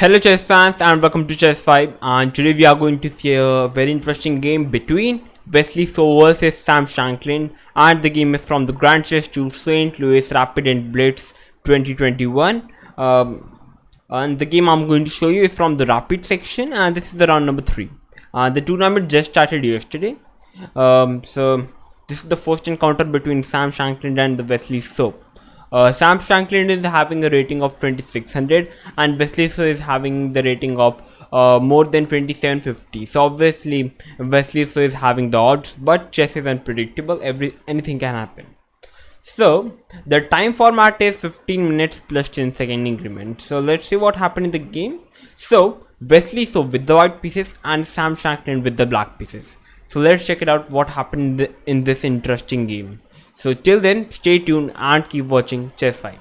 Hello chess fans and welcome to Chess 5, and today we are going to see a very interesting game between Wesley versus Sam Shankland, and the game is from the Grand Chess to St. Louis Rapid and Blitz 2021. And the game I'm going to show you is from the Rapid section, and this is the round number 3. The tournament just started yesterday. So this is the first encounter between Sam Shankland and the Wesley Soap. Sam Shankland is having a rating of 2600 and Wesley is having the rating of more than 2750. So obviously Wesley is having the odds, but chess is unpredictable. Anything can happen. So the time format is 15 minutes plus 10-second increment. So let's see what happened in the game. So Wesley with the white pieces and Sam Shankland with the black pieces. So let's check it out what happened in this interesting game. So till then, stay tuned and keep watching Chess 5.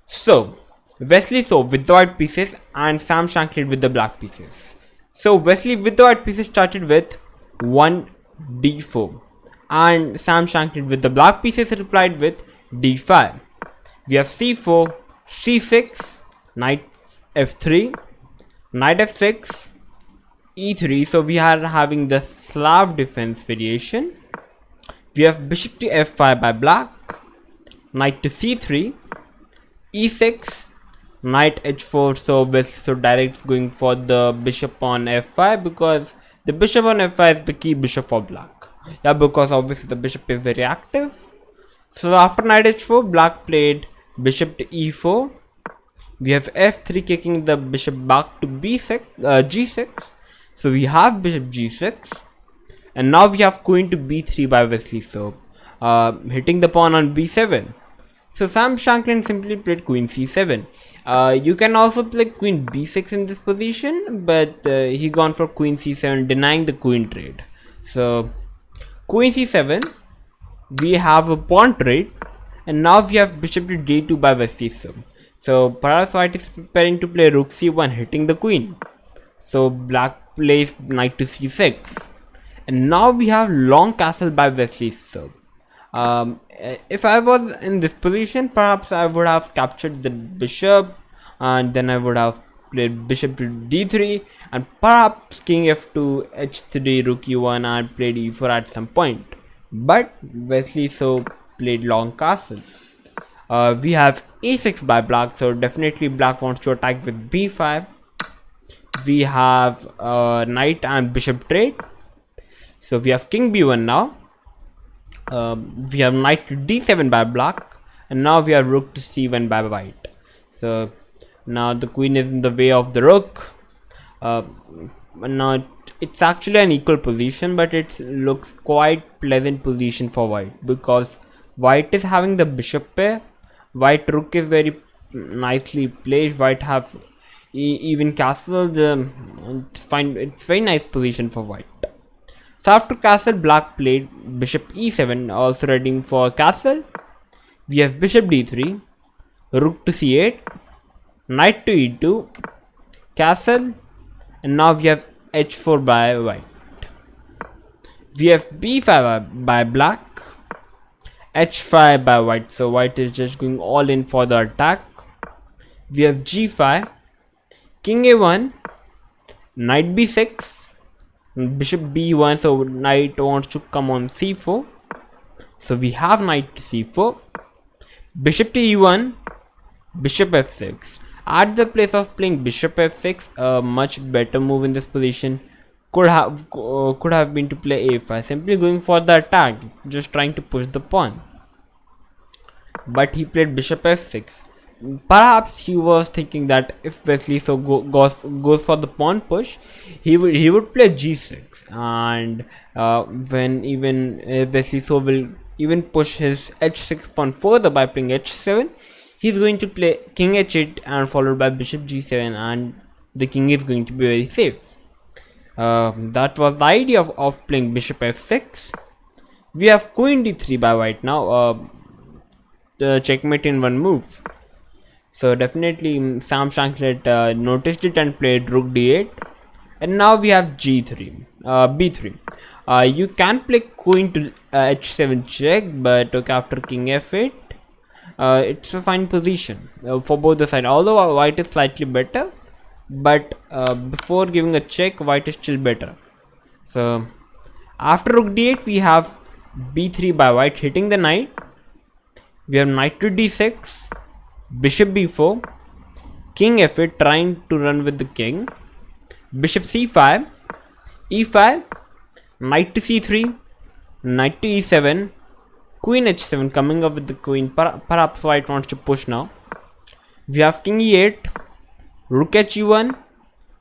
So Wesley with the white pieces and Sam Shankland with the black pieces. So Wesley with the white pieces started with 1 d4 and Sam Shankland with the black pieces replied with d5. We have c4, c6, knight f3, knight f6, e3. So we are having the Slav defense variation. We have bishop to f5 by black, knight to c3, e6, knight h4. So direct going for the bishop on f5 because the bishop on f5 is the key bishop for black. Yeah, because obviously the bishop is very active. So after knight h4, black played bishop to e4. We have f3 kicking the bishop back to g6. So we have bishop g6, and now we have queen to b3 by Wesley hitting the pawn on b7. So Sam Shankland simply played queen c7. You can also play queen b6 in this position, but he gone for queen c7, denying the queen trade. So queen c7, we have a pawn trade, and now we have bishop to d2 by Wesley. So perhaps white is preparing to play rook c1, hitting the queen. So black plays knight to c6, and now we have long castle by Wesley. If I was in this position, perhaps I would have captured the bishop, and then I would have played bishop to d3, and perhaps king f2, h3, rook e1, and played e4 at some point. But Wesley played long castle. We have a6 by black, so definitely black wants to attack with b5. We have knight and bishop trade. So we have king b1 now. We have knight to d7 by black, and now we have rook to c1 by white. So now the queen is in the way of the rook. Now it's actually an equal position, but it looks quite pleasant position for white because white is having the bishop pair. White rook is very nicely placed. White have even castle. It's very nice position for white. So after castle, black played bishop e7, also ready for castle. We have bishop d3, rook to c8, knight to e2, castle, and now we have h4 by white. We have b5 by black, h5 by white. So white is just going all in for the attack. We have g5, king a1, knight b6, bishop b1. So knight wants to come on c4. So we have knight to c4, bishop to e1, bishop f6. At the place of playing bishop f6, a much better move in this position could have been to play a5, simply going for the attack, just trying to push the pawn. But he played bishop f6. Perhaps he was thinking that if Wesley goes for the pawn push, he would play g6, and when even Wesley will even push his h6 pawn further by playing h7, he's going to play king h8 and followed by bishop g7, and the king is going to be very safe. That was the idea of playing bishop f6. We have queen d3 by white now. Checkmate in one move. So definitely Sam Shankland noticed it and played rook d8, And now we have G3, B3. You can play queen to H7 check, but okay, after King F8, it's a fine position for both the side. Although white is slightly better, but before giving a check, white is still better. So after Rook D8, we have B3 by white hitting the knight. We have knight to D6, Bishop B4, King F8 trying to run with the king, Bishop C5, E5, Knight to C3, Knight to E7, Queen H7 coming up with the queen. Perhaps white wants to push now. We have King E8, Rook H1,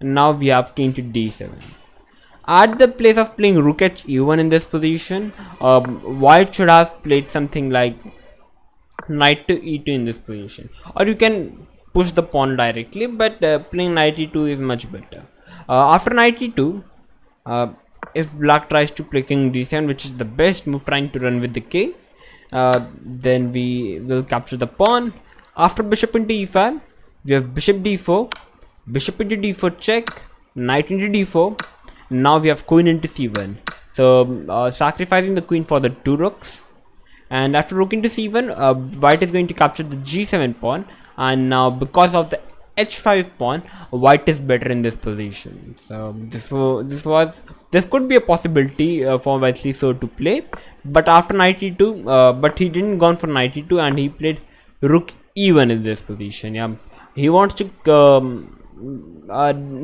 and now we have King to D7. At the place of playing Rook H1 in this position, white should have played something like Knight to E2 in this position, or you can push the pawn directly, but playing Knight E2 is much better. After Knight E2, if black tries to play King D7, which is the best move, trying to run with the king, then we will capture the pawn. After Bishop into E5, we have Bishop D4, Bishop into D4 check, Knight into D4. Now we have Queen into C1. So sacrificing the queen for the two rooks. And after Rook into C1, white is going to capture the G7 pawn. And now because of the H5 pawn, white is better in this position. So this could be a possibility for Wesley so to play. But after Knight E2, but he didn't go for Knight E2 and he played Rook E1 in this position. Yeah, he wants to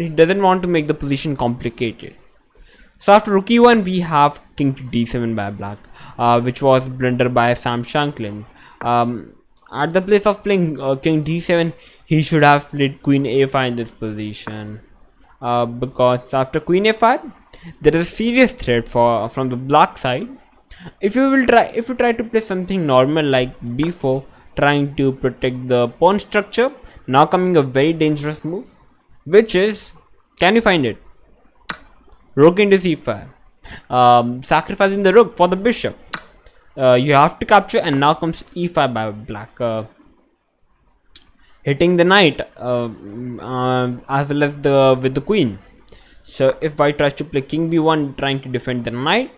he doesn't want to make the position complicated. So after Rook E1, we have King to D7 by black, which was blunder by Sam Shankland. At the place of playing King D7, he should have played Queen A5 in this position, because after Queen A5, there is a serious threat from the black side. If you try to play something normal like B4, trying to protect the pawn structure, now coming a very dangerous move, which is, can you find it? Rook into C5, sacrificing the rook for the bishop. You have to capture, and now comes E5 by black, hitting the knight as well as with the queen. So if white tries to play King B1, trying to defend the knight,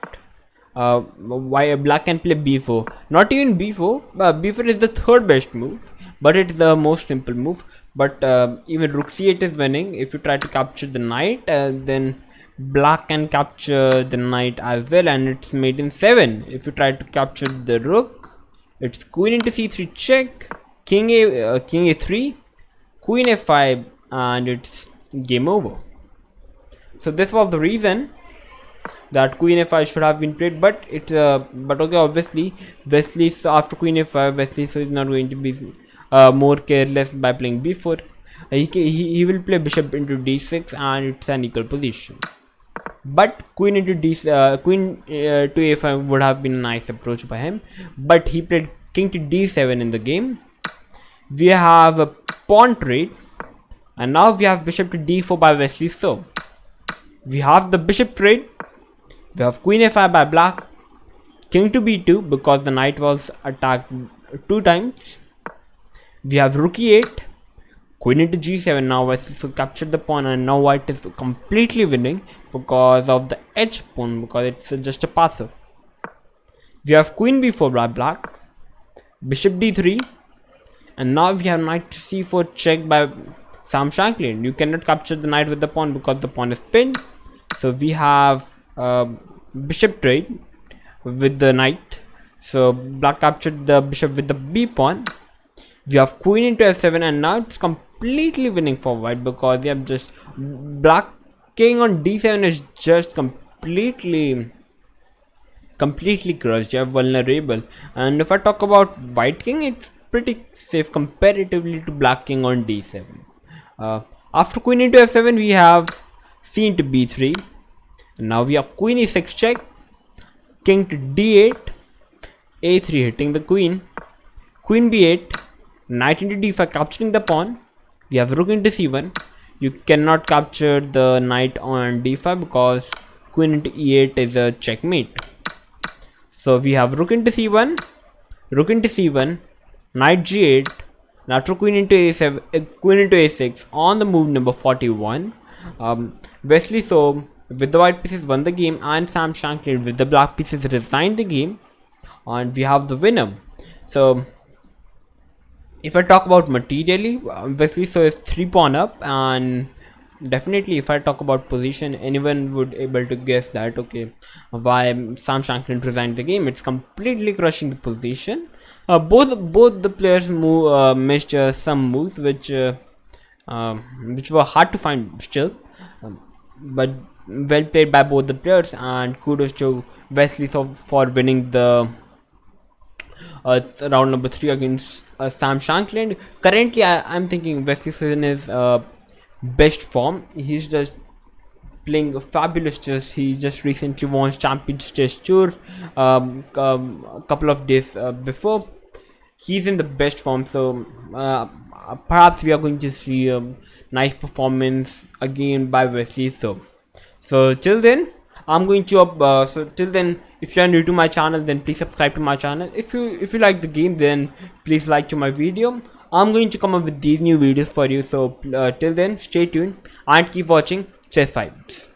black can play B4. Not even B4. B4 is the third best move, but it's the most simple move. But even Rook C8 is winning. If you try to capture the knight, then black can capture the knight as well, and it's mate in 7. If you try to capture the rook, it's Queen into C3 check, King A3, Queen F5, and it's game over. So this was the reason that Queen F5 should have been played, but okay, obviously Wesley, so after Queen F5, Wesley so is not going to be more careless by playing B4. He will play Bishop into D6, and it's an equal position. But Queen into Queen to A5 would have been a nice approach by him, but he played King to D7 in the game. We have a pawn trade, and now we have Bishop to D4 by Wesley. So we have the Bishop trade. We have Queen A5 by black, King to B2 because the knight was attacked 2 times. We have Rook E8, Queen into G7. Now Wesley captured the pawn, and now white is completely winning because of the H pawn, because it's just a passer. We have Queen B4 by black, Bishop D3, and now we have Knight to C4 check by Sam Shankland. You cannot capture the knight with the pawn because the pawn is pinned. So we have Bishop trade with the knight. So black captured the bishop with the B pawn. We have Queen into F7, and now it's completely winning for white because we have just black King on D7 is just completely crushed. You have vulnerable. And if I talk about white king, it's pretty safe comparatively to black king on D7. After Queen into F7, we have C into B3. And now we have Queen E6 check, King to D8, A3 hitting the queen, Queen B8, Knight into D5 capturing the pawn. We have Rook into C1. You cannot capture the knight on D5 because Queen into E8 is a checkmate. So we have Rook into C1, Rook into C1, Knight G8, after Queen into A7, Queen into A6 on the move number 41. Wesley so with the white pieces won the game, and Sam Shankland with the black pieces resigned the game, and we have the winner. So if I talk about materially, Wesley so is 3 pawn up, and definitely if I talk about position, anyone would able to guess that okay, why Sam Shankland resigned the game. It's completely crushing the position. Both the players missed some moves which were hard to find still, but well played by both the players, and kudos to Wesley for winning the round number 3 against Sam Shankland. Currently I'm thinking Wesley in his best form. He's just playing a fabulous chess. He just recently won Champions Chess Tour a couple of days before. He's in the best form, so perhaps we are going to see a nice performance again by Wesley. So till then, I'm going to so till then, if you are new to my channel, then please subscribe to my channel. If you like the game, then please like to my video. I'm going to come up with these new videos for you. So till then, stay tuned and keep watching Chess Vibes.